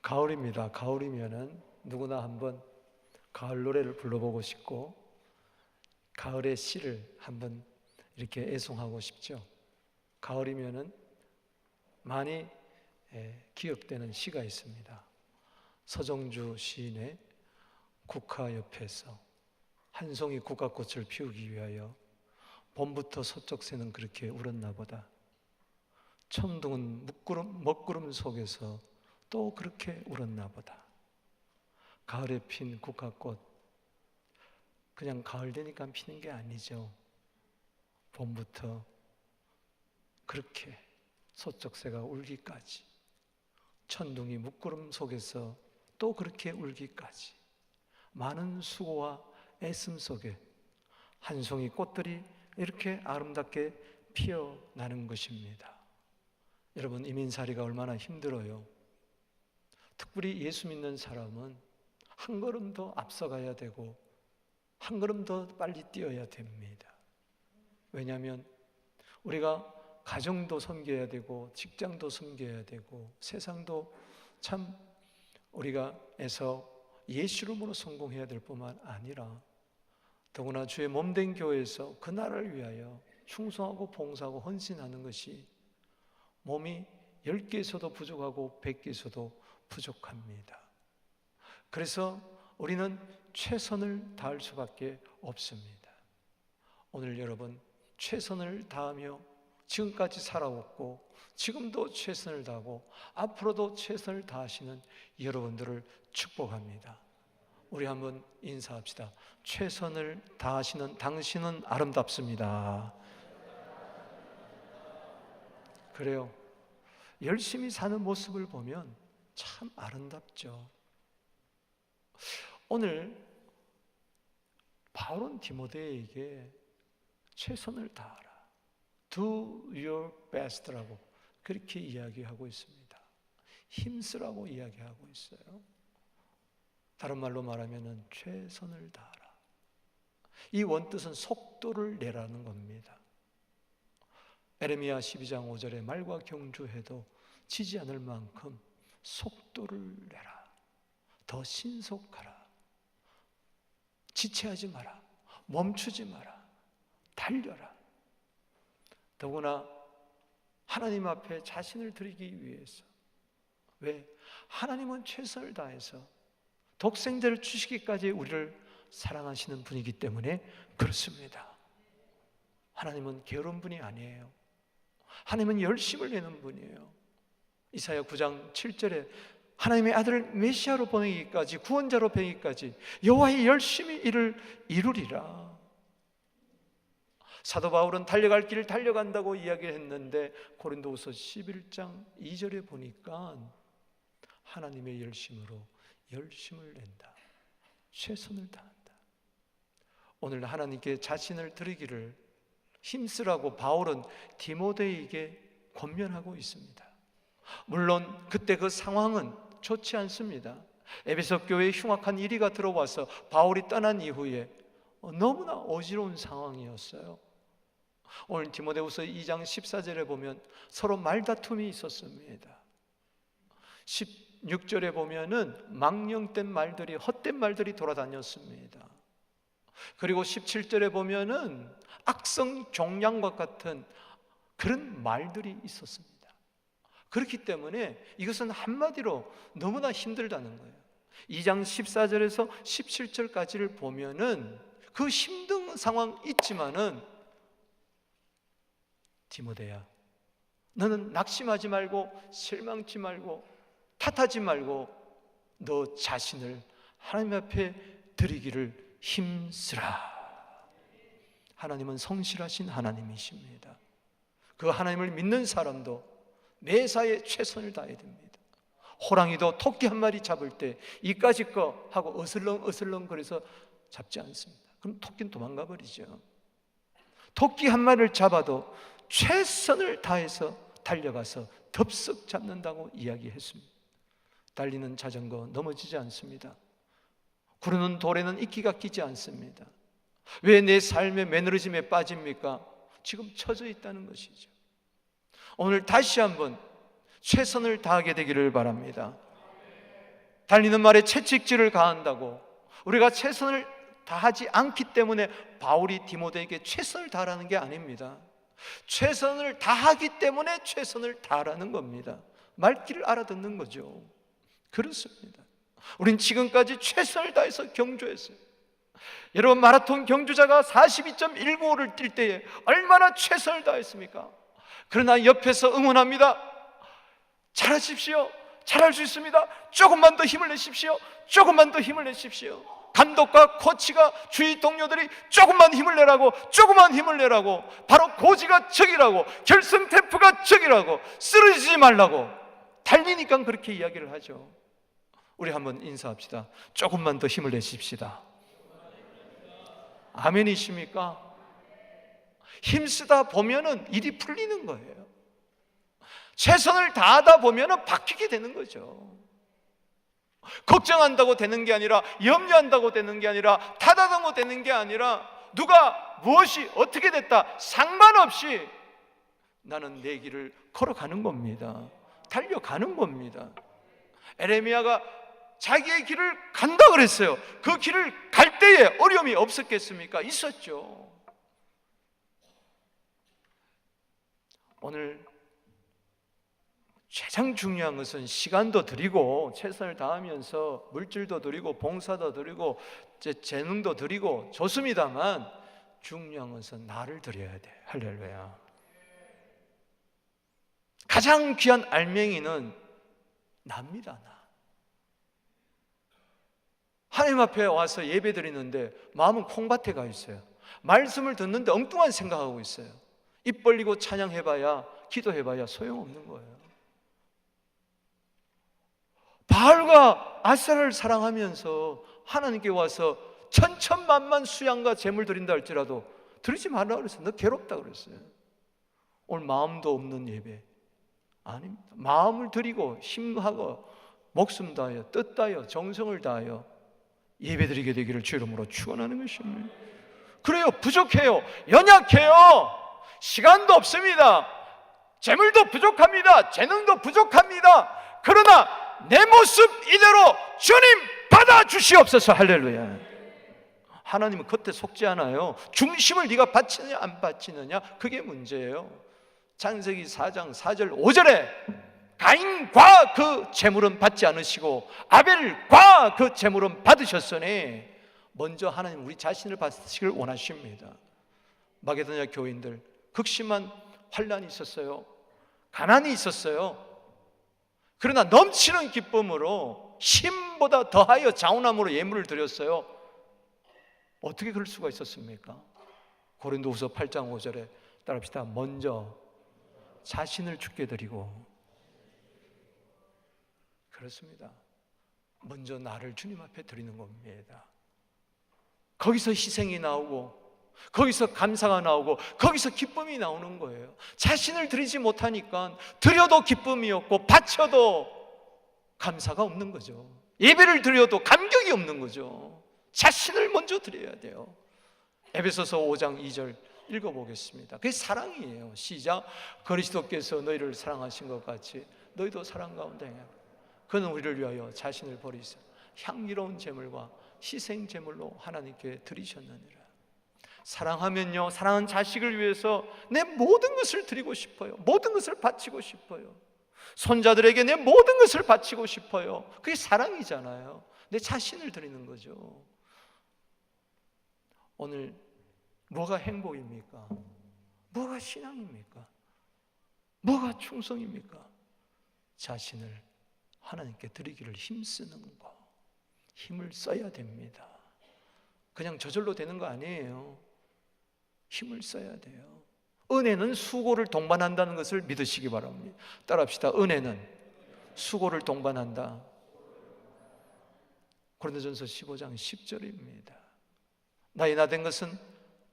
가을입니다. 가을이면은 누구나 한번 가을 노래를 불러보고 싶고 가을의 시를 한번 이렇게 애송하고 싶죠. 가을이면은 많이 기억되는 시가 있습니다. 서정주 시인의 국화 옆에서 한 송이 국화꽃을 피우기 위하여 봄부터 서쪽 새는 그렇게 울었나 보다. 천둥은 먹구름 속에서 또 그렇게 울었나 보다. 가을에 핀 국화꽃, 그냥 가을 되니까 피는 게 아니죠. 봄부터 그렇게 서쪽 새가 울기까지, 천둥이 먹구름 속에서 또 그렇게 울기까지 많은 수고와 애씀 속에 한 송이 꽃들이 이렇게 아름답게 피어나는 것입니다. 여러분, 이민살이가 얼마나 힘들어요. 특별히 예수 믿는 사람은 한 걸음 더 앞서가야 되고 한 걸음 더 빨리 뛰어야 됩니다. 왜냐하면 우리가 가정도 섬겨야 되고 직장도 섬겨야 되고 세상도 참 우리가 해서 예수 이름으로 성공해야 될 뿐만 아니라 더구나 주의 몸된 교회에서 그 나라를 위하여 충성하고 봉사하고 헌신하는 것이 몸이 10개에서도 부족하고 100개에서도 부족합니다. 그래서 우리는 최선을 다할 수밖에 없습니다. 오늘 여러분 최선을 다하며 지금까지 살아왔고 지금도 최선을 다하고 앞으로도 최선을 다하시는 여러분들을 축복합니다. 우리 한번 인사합시다. 최선을 다하시는 당신은 아름답습니다. 그래요. 열심히 사는 모습을 보면 참 아름답죠. 오늘 바울은 디모데에게 최선을 다하라, do your best라고 그렇게 이야기하고 있습니다. 힘쓰라고 이야기하고 있어요. 다른 말로 말하면 최선을 다하라. 이 원뜻은 속도를 내라는 겁니다. 에레미야 12장 5절에 말과 경주해도 지지 않을 만큼 속도를 내라. 더 신속하라. 지체하지 마라. 멈추지 마라. 달려라. 더구나 하나님 앞에 자신을 드리기 위해서. 왜? 하나님은 최선을 다해서 독생자를 주시기까지 우리를 사랑하시는 분이기 때문에 그렇습니다. 하나님은 게으른 분이 아니에요. 하나님은 열심을 내는 분이에요. 이사야 9장 7절에 하나님의 아들을 메시아로 보내기까지, 구원자로 보내기까지 여호와의 열심히 이를 이루리라. 사도 바울은 달려갈 길을 달려간다고 이야기했는데 고린도후서 11장 2절에 보니까 하나님의 열심으로 열심을 낸다. 최선을 다한다. 오늘 하나님께 자신을 드리기를 힘쓰라고 바울은 디모데에게 권면하고 있습니다. 물론 그때 그 상황은 좋지 않습니다. 에베소 교회에 흉악한 이리가 들어와서 바울이 떠난 이후에 너무나 어지러운 상황이었어요. 오늘 디모데후서 2장 14절에 보면 서로 말다툼이 있었습니다. 16절에 보면은 망령된 말들이, 헛된 말들이 돌아다녔습니다. 그리고 17절에 보면은 악성 종양과 같은 그런 말들이 있었습니다. 그렇기 때문에 이것은 한마디로 너무나 힘들다는 거예요. 2장 14절에서 17절까지를 보면은 그 힘든 상황 있지만은 디모데야, 너는 낙심하지 말고 실망치 말고 탓하지 말고 너 자신을 하나님 앞에 드리기를 힘쓰라. 하나님은 성실하신 하나님이십니다. 그 하나님을 믿는 사람도 매사에 최선을 다해야 됩니다. 호랑이도 토끼 한 마리 잡을 때 이까짓 거 하고 어슬렁 거려서 잡지 않습니다. 그럼 토끼는 도망가 버리죠. 토끼 한 마리를 잡아도 최선을 다해서 달려가서 덥석 잡는다고 이야기했습니다. 달리는 자전거 넘어지지 않습니다. 구르는 돌에는 이끼가 끼지 않습니다. 왜 내 삶의 매너리즘에 빠집니까? 지금 처져 있다는 것이죠. 오늘 다시 한번 최선을 다하게 되기를 바랍니다. 달리는 말에 채찍질을 가한다고 우리가 최선을 다하지 않기 때문에 바울이 디모데에게 최선을 다하라는 게 아닙니다. 최선을 다하기 때문에 최선을 다하라는 겁니다. 말귀를 알아듣는 거죠. 그렇습니다. 우린 지금까지 최선을 다해서 경주했어요. 여러분, 마라톤 경주자가 42.195를 뛸 때에 얼마나 최선을 다했습니까? 그러나 옆에서 응원합니다. 잘하십시오. 잘할 수 있습니다. 조금만 더 힘을 내십시오. 조금만 더 힘을 내십시오. 감독과 코치가 주위 동료들이 조금만 힘을 내라고, 조금만 힘을 내라고, 바로 고지가 적이라고, 결승 테프가 적이라고, 쓰러지지 말라고 달리니까 그렇게 이야기를 하죠. 우리 한번 인사합시다. 조금만 더 힘을 내십시다. 아멘이십니까? 힘쓰다 보면은 일이 풀리는 거예요. 최선을 다하다 보면은 바뀌게 되는 거죠. 걱정한다고 되는 게 아니라, 염려한다고 되는 게 아니라, 타다듬고 되는 게 아니라, 누가 무엇이 어떻게 됐다 상관없이 나는 내 길을 걸어가는 겁니다. 달려가는 겁니다. 에레미야가 자기의 길을 간다 그랬어요. 그 길을 갈 때에 어려움이 없었겠습니까? 있었죠. 오늘 가장 중요한 것은 시간도 드리고 최선을 다하면서 물질도 드리고 봉사도 드리고 재능도 드리고 좋습니다만, 중요한 것은 나를 드려야 돼. 할렐루야. 가장 귀한 알맹이는 나입니다. 나. 하나님 앞에 와서 예배 드리는데 마음은 콩밭에 가 있어요. 말씀을 듣는데 엉뚱한 생각하고 있어요. 입 벌리고 찬양해봐야, 기도해봐야 소용없는 거예요. 바알과 아세라를 사랑하면서 하나님께 와서 천천만만 수양과 재물 드린다 할지라도 드리지 말라 그랬어요. 너 괴롭다 그랬어요. 오늘 마음도 없는 예배 아닙니다. 마음을 드리고 힘하고 목숨 다하여 뜻 다하여 정성을 다하여 예배 드리게 되기를 주 이름으로 축원하는 것입니다. 그래요. 부족해요. 연약해요. 시간도 없습니다. 재물도 부족합니다. 재능도 부족합니다. 그러나 내 모습 이대로 주님 받아주시옵소서. 할렐루야. 하나님은 그때 속지 않아요. 중심을 네가 바치느냐 안 바치느냐, 그게 문제예요. 창세기 4장 4절 5절에 가인과 그 재물은 받지 않으시고 아벨과 그 재물은 받으셨으니 먼저 하나님 우리 자신을 받으시길 원하십니다. 마게도냐 교인들 극심한 환난이 있었어요. 가난이 있었어요. 그러나 넘치는 기쁨으로 힘보다 더하여 자원함으로 예물을 드렸어요. 어떻게 그럴 수가 있었습니까? 고린도후서 8장 5절에 따라합시다. 먼저 자신을 주께 드리고, 그렇습니다. 먼저 나를 주님 앞에 드리는 겁니다. 거기서 희생이 나오고, 거기서 감사가 나오고, 거기서 기쁨이 나오는 거예요. 자신을 드리지 못하니까 드려도 기쁨이 없고 바쳐도 감사가 없는 거죠. 예배를 드려도 감격이 없는 거죠. 자신을 먼저 드려야 돼요. 에베소서 5장 2절 읽어보겠습니다. 그게 사랑이에요. 시작. 그리스도께서 너희를 사랑하신 것 같이 너희도 사랑 가운데 행하라. 그는 우리를 위하여 자신을 버리사 향기로운 제물과 희생 제물로 하나님께 드리셨느니라. 사랑하면요, 사랑하는 자식을 위해서 내 모든 것을 드리고 싶어요. 모든 것을 바치고 싶어요. 손자들에게 내 모든 것을 바치고 싶어요. 그게 사랑이잖아요. 내 자신을 드리는 거죠. 오늘 뭐가 행복입니까? 뭐가 신앙입니까? 뭐가 충성입니까? 자신을 하나님께 드리기를 힘쓰는 거, 힘을 써야 됩니다. 그냥 저절로 되는 거 아니에요. 힘을 써야 돼요. 은혜는 수고를 동반한다는 것을 믿으시기 바랍니다. 따라합시다. 은혜는 수고를 동반한다. 고린도전서 15장 10절입니다. 나의 나 된 것은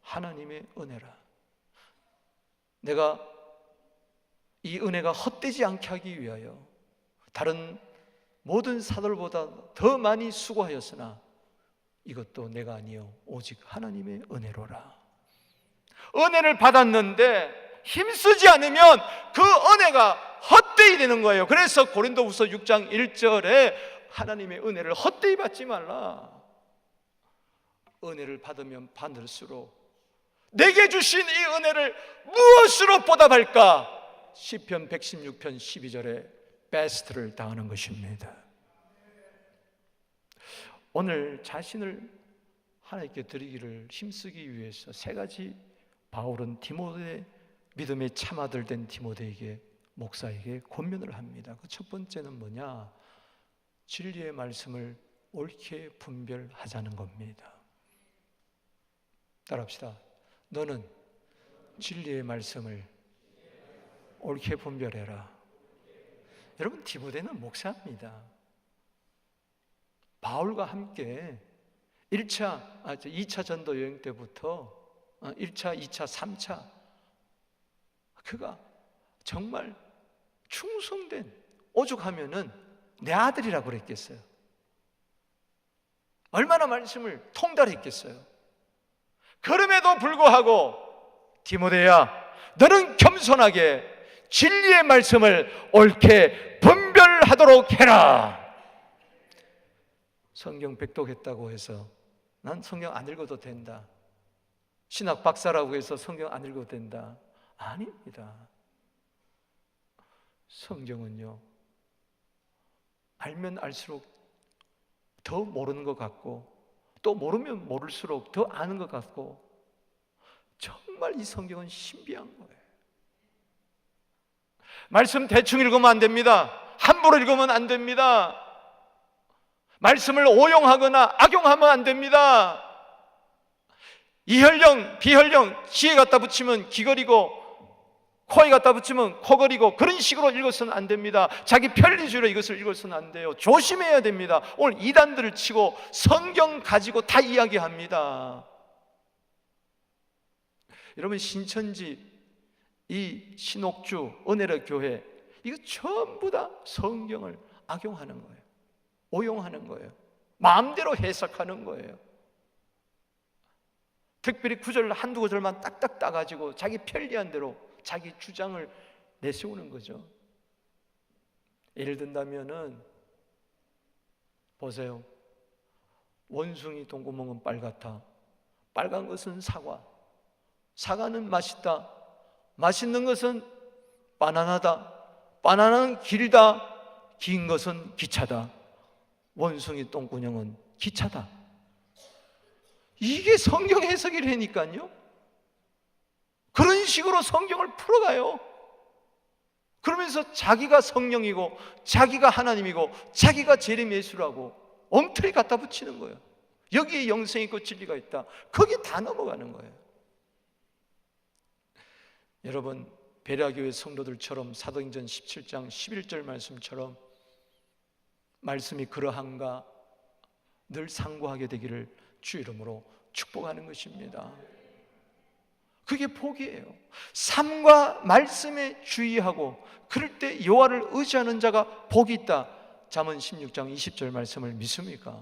하나님의 은혜라. 내가 이 은혜가 헛되지 않게 하기 위하여 다른 모든 사도들보다 더 많이 수고하였으나 이것도 내가 아니요 오직 하나님의 은혜로라. 은혜를 받았는데 힘쓰지 않으면 그 은혜가 헛되이 되는 거예요. 그래서 고린도후서 6장 1절에 하나님의 은혜를 헛되이 받지 말라. 은혜를 받으면 받을수록 내게 주신 이 은혜를 무엇으로 보답할까? 시편 116편 12절에 베스트를 다하는 것입니다. 오늘 자신을 하나님께 드리기를 힘쓰기 위해서 세 가지 바울은 디모데, 믿음의 참아들 된 디모데에게, 목사에게 권면을 합니다. 그 첫 번째는 뭐냐? 진리의 말씀을 옳게 분별하자는 겁니다. 따라합시다. 너는 진리의 말씀을 옳게 분별해라. 여러분, 디모데는 목사입니다. 바울과 함께 2차 전도 여행 때부터 1차, 2차, 3차 그가 정말 충성된, 오죽하면은 내 아들이라고 그랬겠어요. 얼마나 말씀을 통달했겠어요. 그럼에도 불구하고 디모데야, 너는 겸손하게 진리의 말씀을 옳게 분별하도록 해라. 성경 백독했다고 해서 난 성경 안 읽어도 된다, 신학 박사라고 해서 성경 안 읽어도 된다, 아닙니다. 성경은요, 알면 알수록 더 모르는 것 같고, 또 모르면 모를수록 더 아는 것 같고, 정말 이 성경은 신비한 거예요. 말씀 대충 읽으면 안 됩니다. 함부로 읽으면 안 됩니다. 말씀을 오용하거나 악용하면 안 됩니다. 이혈령, 비혈령, 귀에 갖다 붙이면 귀걸이고 코에 갖다 붙이면 코걸이고, 그런 식으로 읽어서는 안 됩니다. 자기 편리주의로 이것을 읽어서는 안 돼요. 조심해야 됩니다. 오늘 이단들을 치고 성경 가지고 다 이야기합니다. 여러분, 신천지, 이 신옥주, 은혜로 교회, 이거 전부 다 성경을 악용하는 거예요. 오용하는 거예요. 마음대로 해석하는 거예요. 특별히 구절 한두 구절만 딱딱 따가지고 자기 편리한 대로 자기 주장을 내세우는 거죠. 예를 든다면은 보세요. 원숭이 똥구멍은 빨갛다. 빨간 것은 사과. 사과는 맛있다. 맛있는 것은 바나나다. 바나나는 길다. 긴 것은 기차다. 원숭이 똥구멍은 기차다. 이게 성경 해석이라니까요. 그런 식으로 성경을 풀어가요. 그러면서 자기가 성령이고 자기가 하나님이고 자기가 재림 예수라고 엉터리 갖다 붙이는 거예요. 여기에 영생이 있고 진리가 있다. 거기에 다 넘어가는 거예요. 여러분, 베레아교회 성도들처럼 사도행전 17장 11절 말씀처럼 말씀이 그러한가 늘 상고하게 되기를 주 이름으로 축복하는 것입니다. 그게 복이에요. 삶과 말씀에 주의하고 그럴 때 여호와를 의지하는 자가 복이 있다. 잠언 16장 20절 말씀을 믿습니까?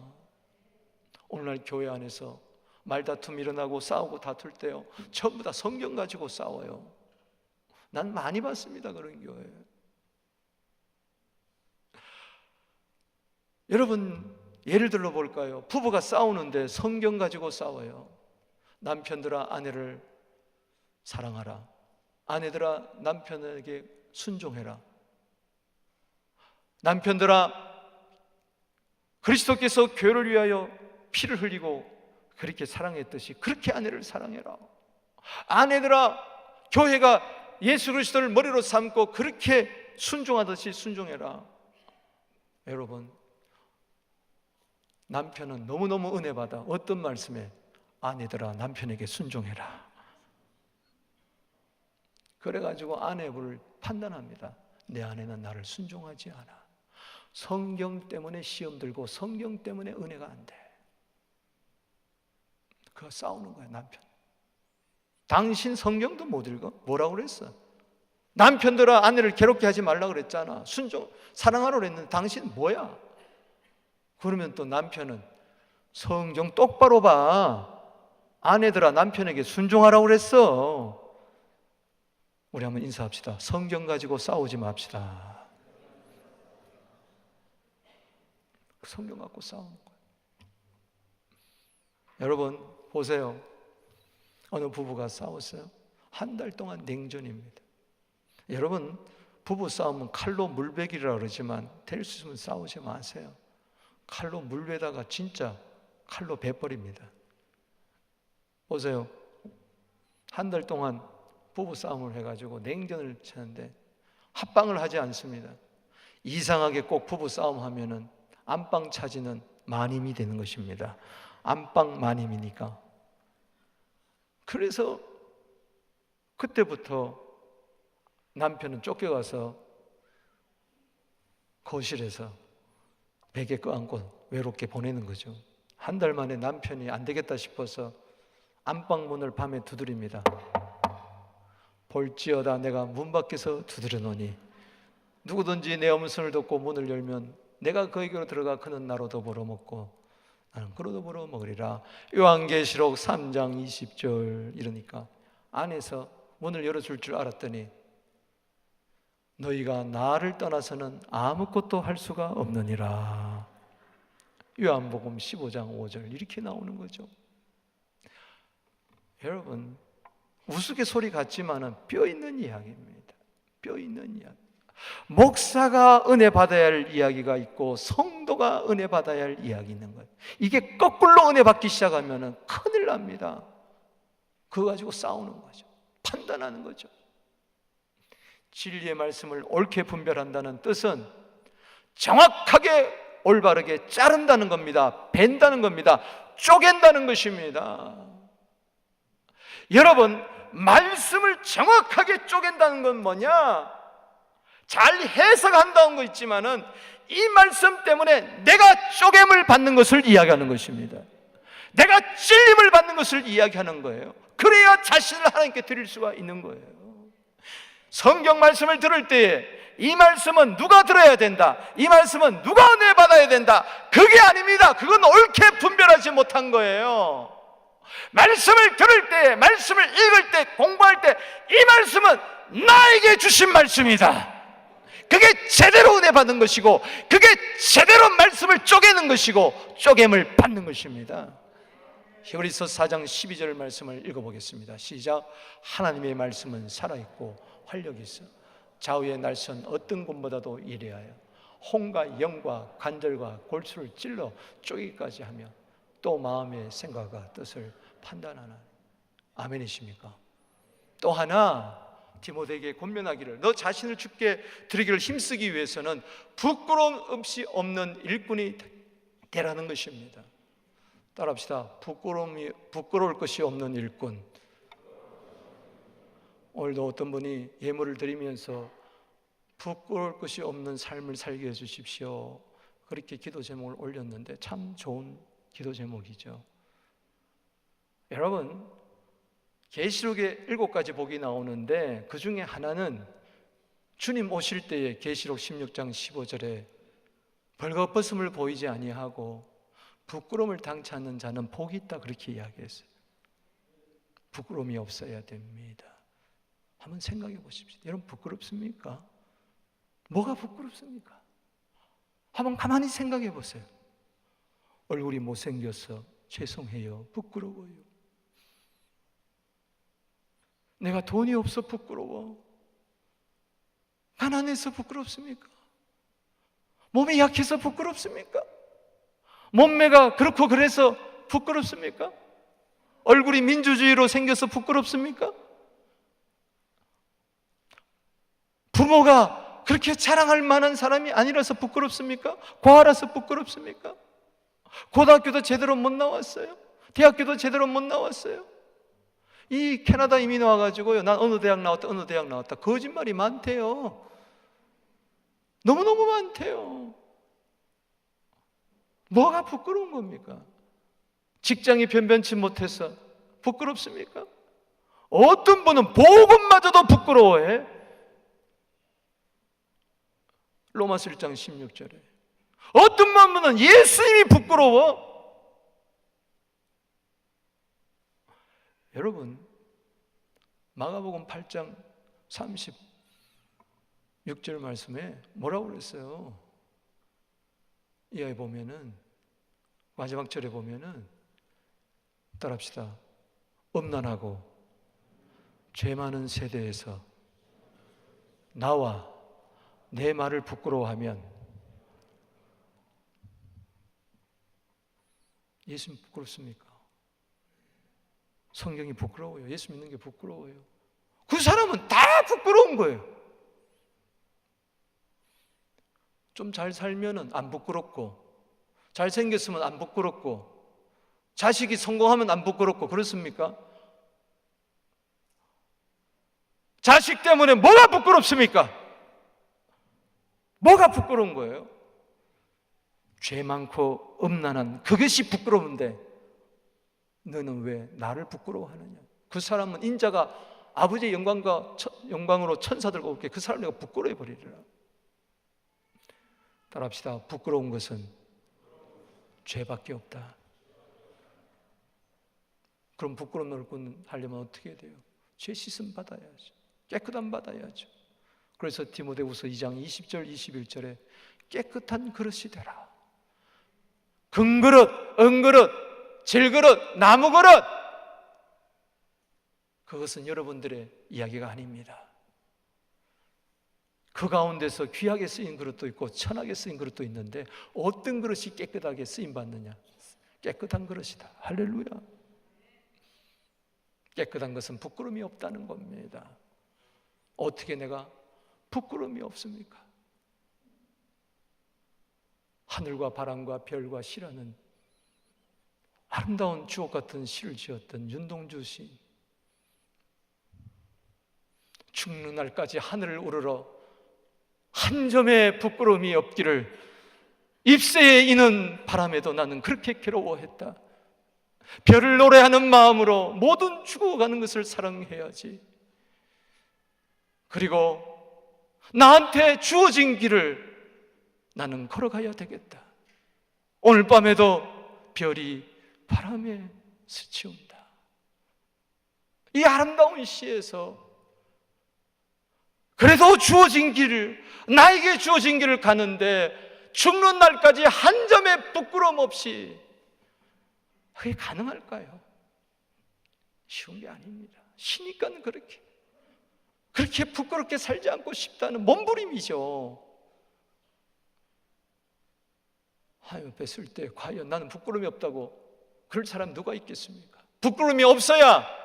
오늘날 교회 안에서 말다툼 일어나고 싸우고 다툴 때요, 전부 다 성경 가지고 싸워요. 난 많이 봤습니다, 그런 교회. 여러분, 예를 들어 볼까요? 부부가 싸우는데 성경 가지고 싸워요. 남편들아 아내를 사랑하라. 아내들아 남편에게 순종해라. 남편들아 그리스도께서 교회를 위하여 피를 흘리고 그렇게 사랑했듯이 그렇게 아내를 사랑해라. 아내들아 교회가 예수 그리스도를 머리로 삼고 그렇게 순종하듯이 순종해라. 여러분, 남편은 너무너무 은혜 받아. 어떤 말씀에? 아내들아 남편에게 순종해라. 그래가지고 아내를 판단합니다. 내 아내는 나를 순종하지 않아. 성경 때문에 시험 들고 성경 때문에 은혜가 안 돼. 그거 싸우는 거야, 남편. 당신 성경도 못 읽어? 뭐라고 그랬어? 남편들아 아내를 괴롭게 하지 말라고 그랬잖아. 순종, 사랑하라고 그랬는데 당신 뭐야? 그러면 또 남편은 성경 똑바로 봐. 아내들아 남편에게 순종하라고 그랬어. 우리 한번 인사합시다. 성경 가지고 싸우지 맙시다. 성경 갖고 싸우는 거예요. 여러분 보세요. 어느 부부가 싸웠어요. 한 달 동안 냉전입니다. 여러분 부부 싸움은 칼로 물베기라 그러지만 될 수 있으면 싸우지 마세요. 칼로 물베다가 진짜 칼로 베버립니다. 보세요. 한 달 동안 부부 싸움을 해가지고 냉전을 치는데 합방을 하지 않습니다. 이상하게 꼭 부부 싸움하면은 안방 차지는 마님이 되는 것입니다. 안방 마님이니까. 그래서 그때부터 남편은 쫓겨가서 거실에서 베개 껴안고 외롭게 보내는 거죠. 한 달 만에 남편이 안 되겠다 싶어서 안방 문을 밤에 두드립니다. 볼지어다 내가 문 밖에서 두드려 놓으니 누구든지 내 음성을 듣고 문을 열면 내가 그에게로 들어가 그는 나로 더불어 먹고 나는 그로 더불어 먹으리라. 요한계시록 3장 20절 이러니까 안에서 문을 열어줄 줄 알았더니 너희가 나를 떠나서는 아무것도 할 수가 없느니라. 요한복음 15장 5절 이렇게 나오는 거죠. 여러분 우스갯소리 같지만은 뼈 있는 이야기입니다. 뼈 있는 이야기. 목사가 은혜 받아야 할 이야기가 있고 성도가 은혜 받아야 할 이야기 있는 거예요. 이게 거꾸로 은혜 받기 시작하면 큰일 납니다. 그거 가지고 싸우는 거죠. 판단하는 거죠. 진리의 말씀을 옳게 분별한다는 뜻은 정확하게 올바르게 자른다는 겁니다. 벤다는 겁니다. 쪼갠다는 것입니다. 여러분 말씀을 정확하게 쪼갠다는 건 뭐냐? 잘 해석한다는 거 있지만은 이 말씀 때문에 내가 쪼갰을 받는 것을 이야기하는 것입니다. 내가 찔림을 받는 것을 이야기하는 거예요. 그래야 자신을 하나님께 드릴 수가 있는 거예요. 성경 말씀을 들을 때에 이 말씀은 누가 들어야 된다, 이 말씀은 누가 은혜 받아야 된다, 그게 아닙니다. 그건 옳게 분별하지 못한 거예요. 말씀을 들을 때, 말씀을 읽을 때, 공부할 때 이 말씀은 나에게 주신 말씀이다. 그게 제대로 은혜 받는 것이고 그게 제대로 말씀을 쪼개는 것이고 쪼갰을 받는 것입니다. 히브리서 4장 12절 말씀을 읽어보겠습니다. 시작. 하나님의 말씀은 살아있고 활력이 있어 좌우의 날선 어떤 것보다도 이래하여 혼과 영과 관절과 골수를 찔러 쪼개기까지 하며 또 마음의 생각과 뜻을 판단하나. 아멘이십니까? 또 하나 디모데에게 권면하기를 너 자신을 주께 드리기를 힘쓰기 위해서는 부끄러움 없이 없는 일꾼이 되라는 것입니다. 따라합시다. 부끄러울 것이 없는 일꾼. 오늘도 어떤 분이 예물을 드리면서 부끄러울 것이 없는 삶을 살게 해주십시오. 그렇게 기도 제목을 올렸는데 참 좋은 기도 제목이죠. 여러분 계시록에 7가지 복이 나오는데 그 중에 하나는 주님 오실 때에 계시록 16장 15절에 벌거벗음을 보이지 아니하고 부끄러움을 당치 않는 자는 복이 있다 그렇게 이야기했어요. 부끄러움이 없어야 됩니다. 한번 생각해 보십시오. 여러분 부끄럽습니까? 뭐가 부끄럽습니까? 한번 가만히 생각해 보세요. 얼굴이 못생겨서 죄송해요. 부끄러워요. 내가 돈이 없어 부끄러워. 가난해서 부끄럽습니까? 몸이 약해서 부끄럽습니까? 몸매가 그렇고 그래서 부끄럽습니까? 얼굴이 민주주의로 생겨서 부끄럽습니까? 부모가 그렇게 자랑할 만한 사람이 아니라서 부끄럽습니까? 과하라서 부끄럽습니까? 고등학교도 제대로 못 나왔어요. 대학교도 제대로 못 나왔어요. 이 캐나다 이민 와가지고요, 난 어느 대학 나왔다 거짓말이 많대요. 너무너무 많대요. 뭐가 부끄러운 겁니까? 직장이 변변치 못해서 부끄럽습니까? 어떤 분은 복음마저도 부끄러워해. 로마서 1장 16절에 어떤 분은 예수님이 부끄러워. 여러분 마가복음 8장 36절 말씀에 뭐라고 그랬어요? 이 아이 보면은 마지막 절에 보면은 따라합시다. 음란하고 죄 많은 세대에서 나와 내 말을 부끄러워하면 예수님 부끄럽습니까? 성경이 부끄러워요. 예수 믿는 게 부끄러워요. 그 사람은 다 부끄러운 거예요. 좀 잘 살면은 안 부끄럽고, 잘생겼으면 안 부끄럽고, 자식이 성공하면 안 부끄럽고, 그렇습니까? 자식 때문에 뭐가 부끄럽습니까? 뭐가 부끄러운 거예요? 죄 많고 음란한 그것이 부끄러운데 너는 왜 나를 부끄러워하느냐? 그 사람은 인자가 아버지의 영광으로 천사들과 함께 그 사람을 내가 부끄러워 버리리라. 따라합시다. 부끄러운 것은 죄밖에 없다. 그럼 부끄러운 얼굴 하려면 어떻게 해야 돼요? 죄 씻음 받아야죠. 깨끗함 받아야죠. 그래서 디모데후서 2장 20절 21절에 깨끗한 그릇이 되라. 금그릇, 은그릇, 질그릇, 나무그릇, 그것은 여러분들의 이야기가 아닙니다. 그 가운데서 귀하게 쓰인 그릇도 있고 천하게 쓰인 그릇도 있는데 어떤 그릇이 깨끗하게 쓰임받느냐? 깨끗한 그릇이다. 할렐루야. 깨끗한 것은 부끄러움이 없다는 겁니다. 어떻게 내가 부끄러움이 없습니까? 하늘과 바람과 별과 시라는 아름다운 주옥 같은 시를 지었던 윤동주 시인, 죽는 날까지 하늘을 우러러 한 점의 부끄러움이 없기를 잎새에 이는 바람에도 나는 그렇게 괴로워했다. 별을 노래하는 마음으로 모든 죽어가는 것을 사랑해야지. 그리고 나한테 주어진 길을 나는 걸어가야 되겠다. 오늘 밤에도 별이 바람에 스치운다. 이 아름다운 시에서 그래도 주어진 길을, 나에게 주어진 길을 가는데 죽는 날까지 한 점의 부끄러움 없이, 그게 가능할까요? 쉬운 게 아닙니다. 쉬니까 그렇게 부끄럽게 살지 않고 싶다는 몸부림이죠. 하나님 앞에 설 때 과연 나는 부끄러움이 없다고 그럴 사람 누가 있겠습니까? 부끄러움이 없어야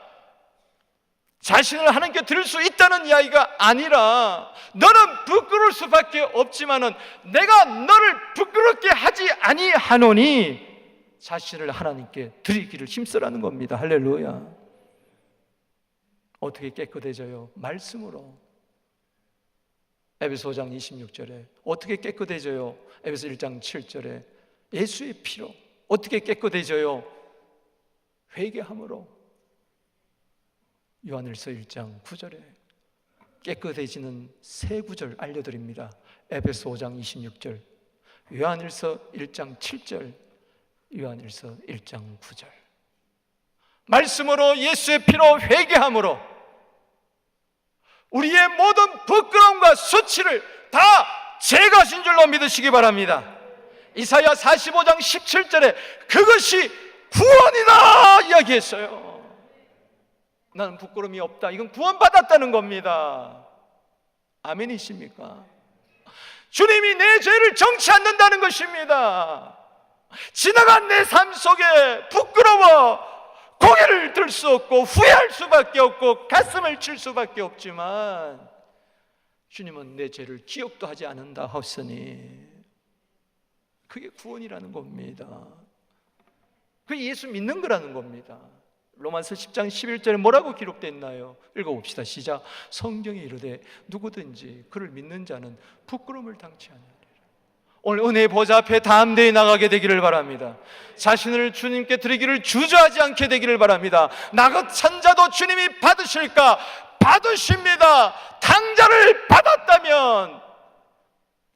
자신을 하나님께 드릴 수 있다는 이야기가 아니라, 너는 부끄러울 수밖에 없지만은 내가 너를 부끄럽게 하지 아니하노니 자신을 하나님께 드리기를 힘쓰라는 겁니다. 할렐루야. 어떻게 깨끗해져요? 말씀으로. 에베소 5장 26절에 어떻게 깨끗해져요? 에베소 1장 7절에 예수의 피로. 어떻게 깨끗해져요? 회개함으로. 요한일서 1장 9절에 깨끗해지는 세 구절 알려드립니다. 에베소 5장 26절, 요한일서 1장 7절, 요한일서 1장 9절. 말씀으로 예수의 피로 회개함으로 우리의 모든 부끄러움과 수치를 다 제거하신 줄로 믿으시기 바랍니다. 이사야 45장 17절에 그것이 구원이다 이야기했어요. 나는 부끄러움이 없다. 이건 구원받았다는 겁니다. 아멘이십니까? 주님이 내 죄를 정치 않는다는 것입니다. 지나간 내 삶 속에 부끄러워 고개를 들 수 없고 후회할 수밖에 없고 가슴을 칠 수밖에 없지만 주님은 내 죄를 기억도 하지 않는다 하시니 그게 구원이라는 겁니다. 그게 예수 믿는 거라는 겁니다. 로마서 10장 11절에 뭐라고 기록되어 있나요? 읽어봅시다. 시작. 성경에 이르되 누구든지 그를 믿는 자는 부끄러움을 당치 아니하리라. 오늘 은혜의 보좌 앞에 담대히 나가게 되기를 바랍니다. 자신을 주님께 드리기를 주저하지 않게 되기를 바랍니다. 나긋한 자도 주님이 받으실까? 받으십니다. 탕자를 받았다면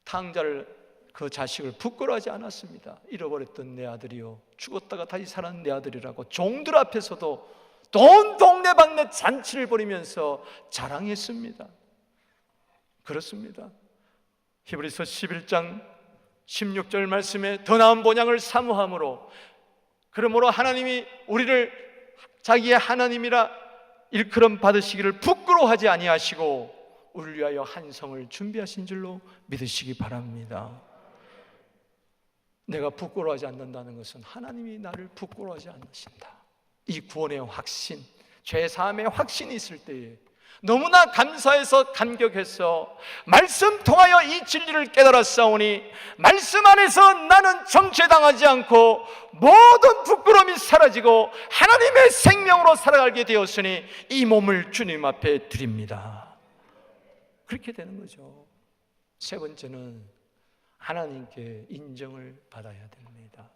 탕자를, 그 자식을 부끄러워하지 않았습니다. 잃어버렸던 내 아들이요, 죽었다가 다시 살아난 내 아들이라고 종들 앞에서도 온 동네방네 잔치를 벌이면서 자랑했습니다. 그렇습니다. 히브리서 11장 16절 말씀에 더 나은 본향을 사모함으로, 그러므로 하나님이 우리를 자기의 하나님이라 일컬음 받으시기를 부끄러워하지 아니하시고 우리를 위하여 한 성을 준비하신 줄로 믿으시기 바랍니다. 내가 부끄러워하지 않는다는 것은 하나님이 나를 부끄러워하지 않으신다. 이 구원의 확신, 죄사함의 확신이 있을 때에 너무나 감사해서 감격해서 말씀 통하여 이 진리를 깨달았사오니 말씀 안에서 나는 정죄당하지 않고 모든 부끄러움이 사라지고 하나님의 생명으로 살아가게 되었으니 이 몸을 주님 앞에 드립니다. 그렇게 되는 거죠. 세 번째는 하나님께 인정을 받아야 됩니다.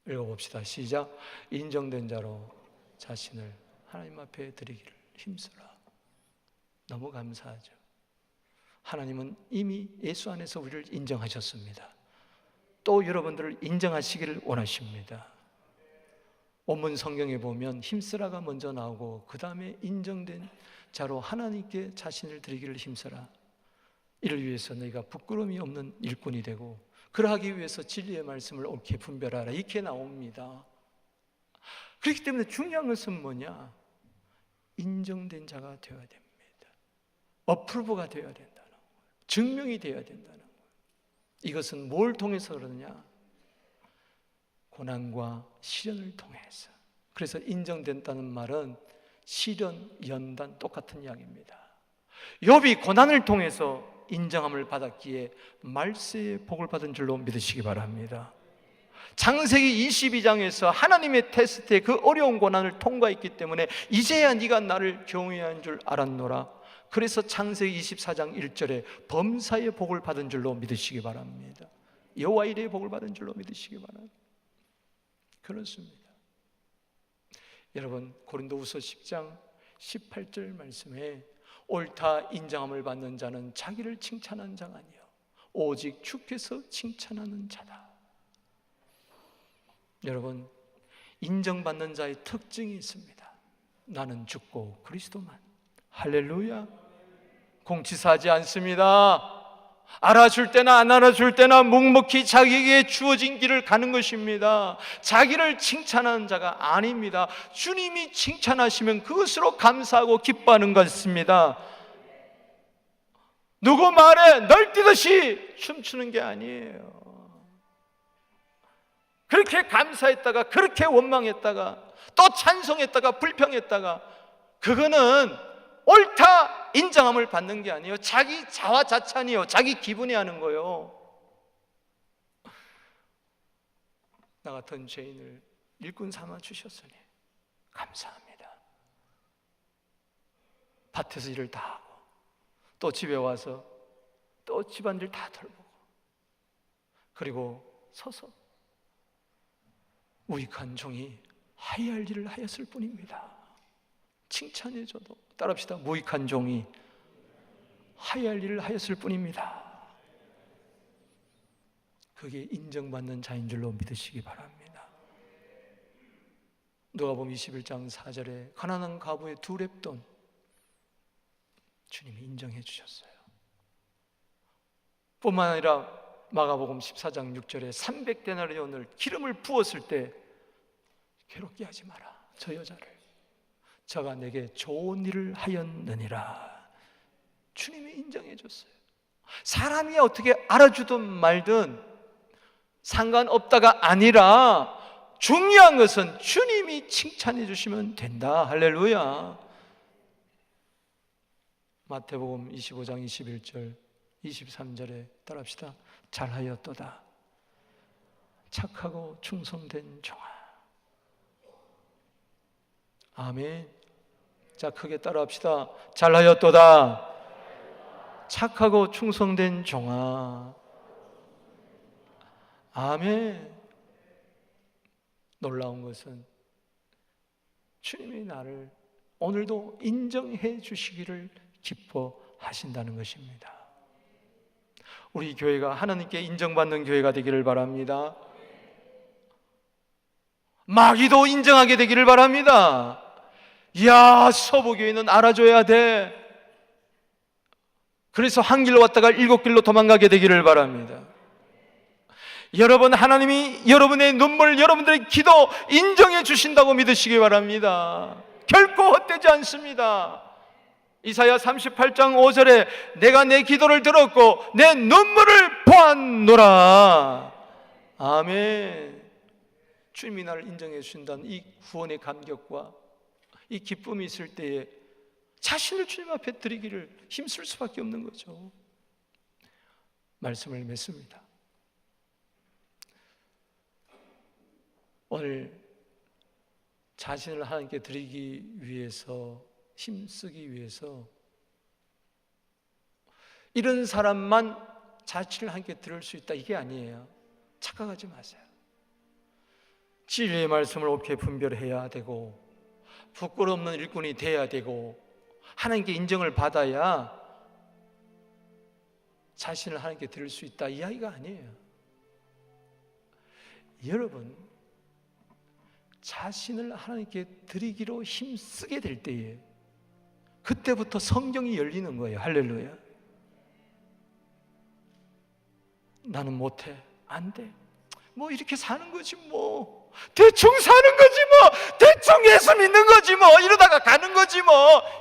읽어봅시다. 시작. 인정된 자로 자신을 하나님 앞에 드리기를 힘쓰라. 너무 감사하죠. 하나님은 이미 예수 안에서 우리를 인정하셨습니다. 또 여러분들을 인정하시기를 원하십니다. 원문 성경에 보면 힘쓰라가 먼저 나오고 그 다음에 인정된 자로 하나님께 자신을 드리기를 힘쓰라. 이를 위해서 너희가 부끄러움이 없는 일꾼이 되고 그러하기 위해서 진리의 말씀을 옳게 분별하라. 이렇게 나옵니다. 그렇기 때문에 중요한 것은 뭐냐? 인정된 자가 되어야 됩니다. 어프로브가 되어야 된다는 거예요. 증명이 되어야 된다는 거예요. 이것은 뭘 통해서 그러느냐? 고난과 시련을 통해서. 그래서 인정된다는 말은 시련, 연단 똑같은 이야기입니다. 욥이 고난을 통해서 인정함을 받았기에 말세의 복을 받은 줄로 믿으시기 바랍니다. 창세기 22장에서 하나님의 테스트에 그 어려운 고난을 통과했기 때문에 이제야 네가 나를 경외해야 한 줄 알았노라. 그래서 창세기 24장 1절에 범사의 복을 받은 줄로 믿으시기 바랍니다. 여호와 이레의 복을 받은 줄로 믿으시기 바랍니다. 그렇습니다. 여러분, 고린도후서 10장 18절 말씀에 옳다 인정함을 받는 자는 자기를 칭찬하는 자가 아니요 오직 주께서 칭찬하는 자다. 여러분, 인정받는 자의 특징이 있습니다. 나는 죽고 그리스도만. 할렐루야. 공치사하지 않습니다. 알아줄 때나 안 알아줄 때나 묵묵히 자기에게 주어진 길을 가는 것입니다. 자기를 칭찬하는 자가 아닙니다. 주님이 칭찬하시면 그것으로 감사하고 기뻐하는 것입니다. 누구 말에 널뛰듯이 춤추는 게 아니에요. 그렇게 감사했다가 그렇게 원망했다가 또 찬송했다가 불평했다가 그거는 옳다 인정함을 받는 게 아니에요. 자기 자화자찬이요. 자기 기분이 하는 거요. 나 같은 죄인을 일꾼 삼아 주셨으니 감사합니다. 밭에서 일을 다 하고 또 집에 와서 또 집안일 다 돌보고 그리고 서서 우익한 종이 하야할 일을 하였을 뿐입니다. 칭찬해줘도 따라합시다. 무익한 종이 하야할 일을 하였을 뿐입니다. 그게 인정받는 자인 줄로 믿으시기 바랍니다. 누가복음 21장 4절에 가난한 과부의 2렙돈 주님이 인정해 주셨어요. 뿐만 아니라 마가복음 14장 6절에 300데나리온을 기름을 부었을 때 괴롭게 하지 마라. 저 여자를 저가 내게 좋은 일을 하였느니라. 주님이 인정해 줬어요. 사람이 어떻게 알아주든 말든 상관없다가 아니라 중요한 것은 주님이 칭찬해 주시면 된다. 할렐루야. 마태복음 25장 21절 23절에 따라합시다. 잘하였도다 착하고 충성된 종아. 아멘. 자, 크게 따라합시다. 잘하였도다 착하고 충성된 종아. 아멘. 놀라운 것은 주님이 나를 오늘도 인정해 주시기를 기뻐하신다는 것입니다. 우리 교회가 하나님께 인정받는 교회가 되기를 바랍니다. 마귀도 인정하게 되기를 바랍니다. 이야, 서부교회는 알아줘야 돼. 그래서 한 길로 왔다가 7길로 도망가게 되기를 바랍니다. 여러분, 하나님이 여러분의 눈물, 여러분들의 기도 인정해 주신다고 믿으시기 바랍니다. 결코 헛되지 않습니다. 이사야 38장 5절에 내가 내 기도를 들었고 내 눈물을 보았노라. 아멘. 주님이 나를 인정해 주신다는 이 구원의 감격과 이 기쁨이 있을 때에 자신을 주님 앞에 드리기를 힘쓸 수밖에 없는 거죠. 말씀을 맺습니다. 오늘 자신을 하나님께 드리기 위해서, 힘쓰기 위해서 이런 사람만 자신을 하나님께 드릴 수 있다, 이게 아니에요. 착각하지 마세요. 진리의 말씀을 옳게 분별해야 되고 부끄러움없는 일꾼이 돼야 되고 하나님께 인정을 받아야 자신을 하나님께 드릴 수 있다, 이 이야기가 아니에요. 여러분, 자신을 하나님께 드리기로 힘쓰게 될 때에 그때부터 성경이 열리는 거예요. 할렐루야. 나는 못해, 안 돼, 뭐 이렇게 사는 거지, 뭐 대충 사는 거지, 뭐 대충 예수 믿는 거지, 뭐 이러다가 가는 거지, 뭐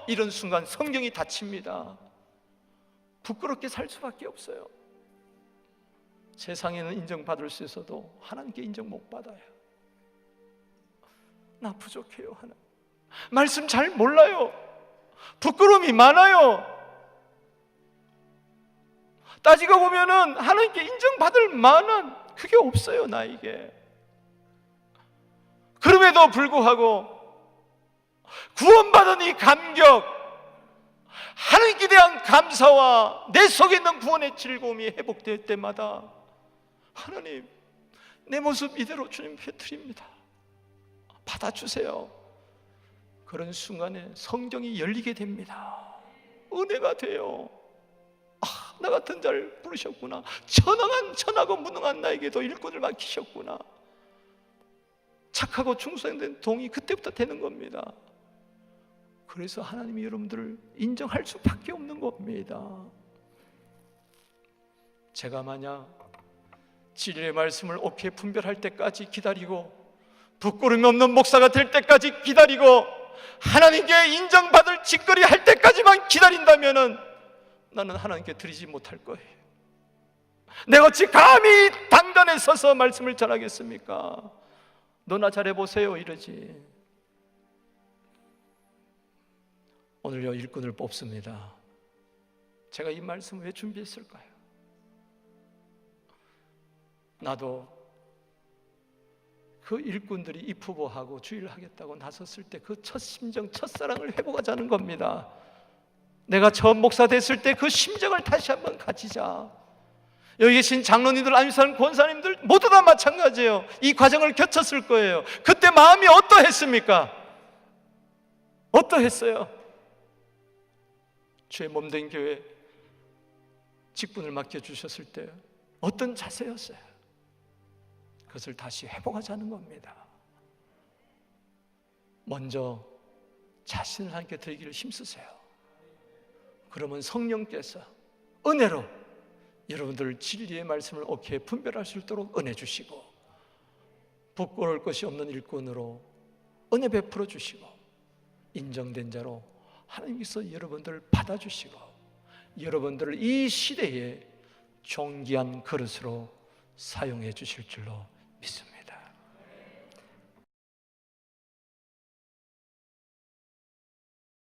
이런 순간 성경이 닫힙니다. 부끄럽게 살 수밖에 없어요. 세상에는 인정받을 수 있어도 하나님께 인정 못 받아요. 나 부족해요, 하나님. 말씀 잘 몰라요. 부끄러움이 많아요. 따지고 보면은 하나님께 인정받을 만한 그게 없어요, 나에게. 그럼에도 불구하고 구원받은 이 감격, 하나님께 대한 감사와 내 속에 있는 구원의 즐거움이 회복될 때마다 하나님, 내 모습 이대로 주님께 드립니다, 받아주세요. 그런 순간에 성경이 열리게 됩니다. 은혜가 돼요. 아, 나 같은 자를 부르셨구나. 천하고 무능한 나에게도 일꾼을 맡기셨구나. 착하고 충성된 동이 그때부터 되는 겁니다. 그래서 하나님이 여러분들을 인정할 수밖에 없는 겁니다. 제가 만약 진리의 말씀을 옳게 분별할 때까지 기다리고 부끄러움이 없는 목사가 될 때까지 기다리고 하나님께 인정받을 짓거리 할 때까지만 기다린다면 나는 하나님께 드리지 못할 거예요. 내가 어찌 감히 당단에 서서 말씀을 전하겠습니까? 너나 잘해보세요 이러지. 오늘요, 일꾼을 뽑습니다. 제가 이 말씀을 왜 준비했을까요? 나도 그 일꾼들이 입후보하고 주의를 하겠다고 나섰을 때 그 첫 심정, 첫사랑을 회복하자는 겁니다. 내가 처음 목사 됐을 때 그 심정을 다시 한번 가지자. 여기 계신 장로님들, 안수사님, 권사님들 모두 다 마찬가지예요. 이 과정을 겪었을 거예요. 그때 마음이 어떠했습니까? 어떠했어요? 주의 몸된 교회 직분을 맡겨주셨을 때 어떤 자세였어요? 그것을 다시 회복하자는 겁니다. 먼저 자신을 하나님께 드리기를 힘쓰세요. 그러면 성령께서 은혜로 여러분들 진리의 말씀을 옳게 분별할 수 있도록 은혜 주시고, 부끄러울 것이 없는 일꾼으로 은혜 베풀어 주시고, 인정된 자로 하나님께서 여러분들을 받아주시고, 여러분들을 이 시대에 존귀한 그릇으로 사용해 주실 줄로 믿습니다.